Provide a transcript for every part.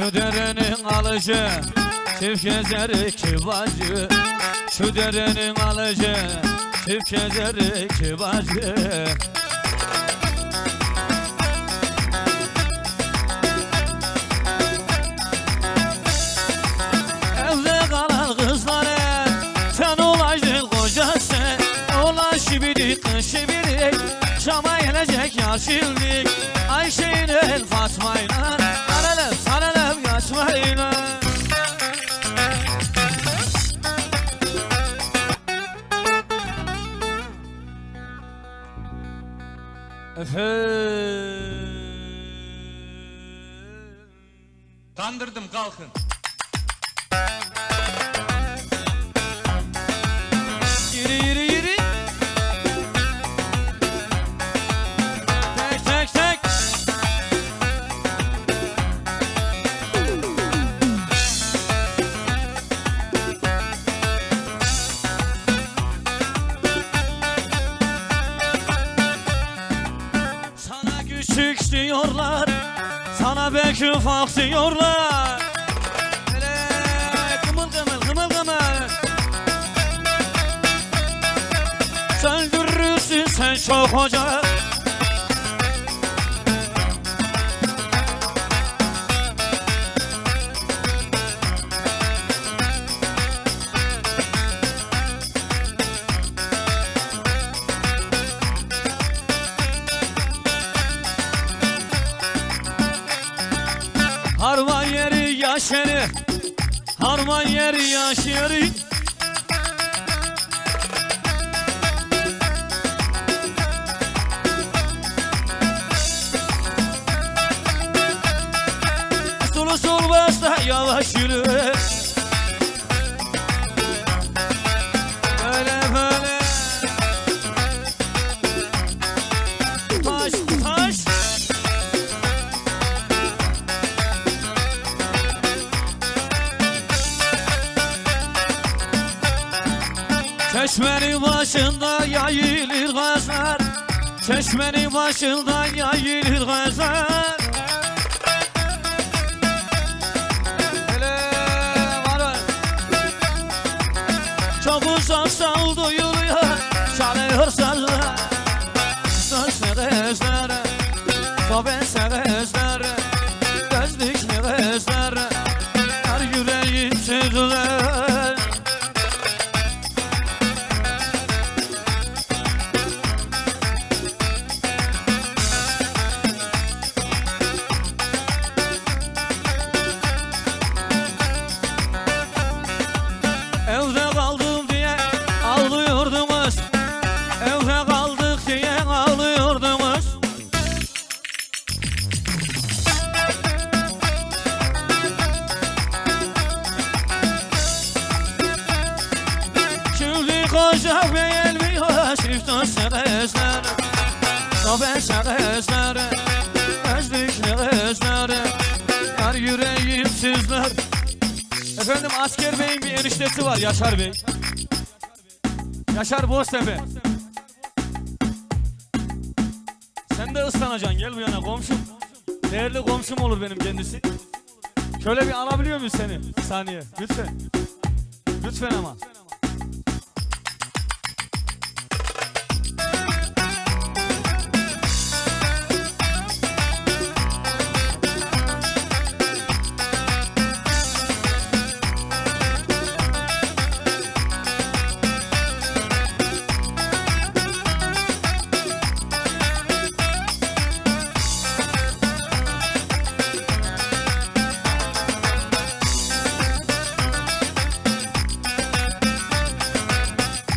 Şu derenin alıcı çift gezer iki bacı. Şu derenin alıcı çift gezer iki bacı. Evde kalan kızlara sen olaydın kocası. Olan şibirik şibirik Şam'a gelecek ya şimdi. Ayşe'yle Fatma'yla sarılıp yaşmayla. Kandırdım, kalkın. Yürü yürü yürü. Tek tek tek. Sana küçük diyorlar, sana belki ufak diyorlar. Hele kımıl kımıl kımıl kımıl. Söndürürsün sen çok hoca. Harman yeri yaşarı, harman yeri yaşarı. Sulu sol basta yavaş yürü. Böyle böyle. Taş taş. Çeşmenin başında yayılır gazlar. Çeşmenin başında yayılır gazlar. Hele var. Çok uzaktan duyuluyor. Çalıyor sazlar. Sözlü gözler, sobese gözler, gözlüklü gözler, her yüreğim sızlar. Evde kaldım diye ağlıyordunuz. Evde kaldık diye ağlıyordunuz. Şimdi koca beğenmiyor çift sesler. Sobese gözler, gözlüklü gözler, her yüreğim sizler. Efendim Asker Bey'in bir eniştesi var, Yaşar Bey. Yaşar Boztepe. Sen de ıslanacaksın, gel bu yana komşum. Değerli komşum olur benim kendisi. Şöyle bir alabiliyor muyuz seni? Bir saniye lütfen. Lütfen ama.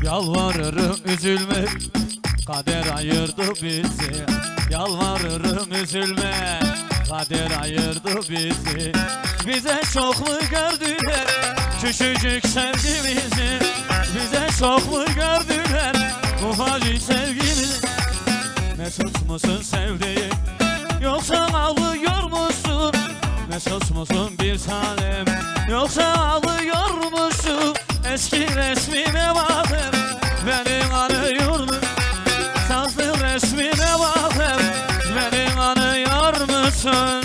Yalvarırım üzülme, kader ayırdı bizi. Yalvarırım üzülme, kader ayırdı bizi. Bize çok mu gördüler küçücük sevgimizi? Bize çok mu gördüler ufacık sevgimizi? Mesut musun sevdiğim, yoksa ağlıyor musun? Mesut musun bir tanem, yoksa ağlıyor musun? Eski resmine bakıp beni arıyordun. Sazlı resmine bakıp beni arıyor musun?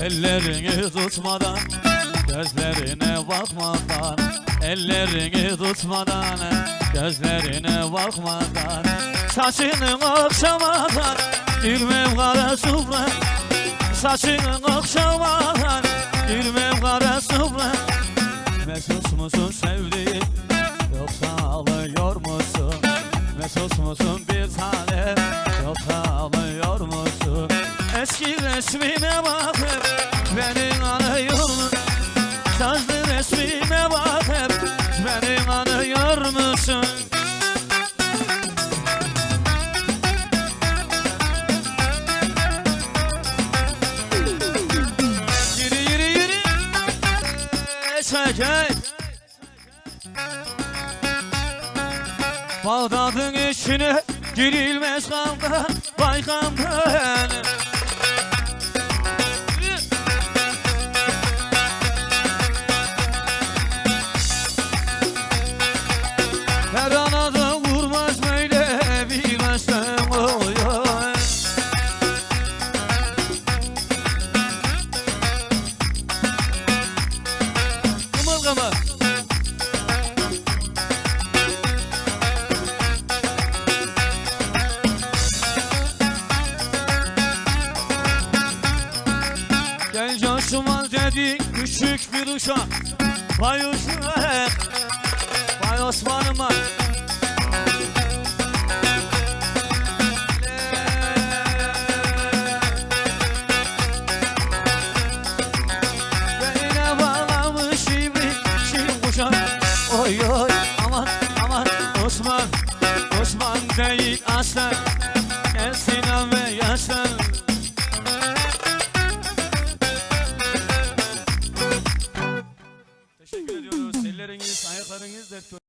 Ellerini tutmadan, gözlerine bakmadan, ellerini tutmadan, gözlerine bakmadan, saçını okşamadan girmem kara sufra, saçını okşamadan girmem kara sufra. Mesut musun sevdiğim, yoksa ağlıyor musun? Mesut musun bir tane, yoksa ağlıyor musun? Eski resmine bakıp beni anıyor musun? Sazlı resmine bakıp beni anıyor musun? Yürü yürü yürü Eşekey Bağdat'ın içine girilmez kanka, vay kanka benim. Her anada vurmaz böyle bir aşkım oluyor. Kımıl kımıl. Gel coşma dedi küçük bir uşak, vay uşak, vay Osman'ıma. Beline bağlamış ibrik kuşak, oy oy aman aman Osman, Osman değil aslan, gel Sinan ve yaşlan. Teşekkür ediyoruz. Elleriniz, ayaklarınız dert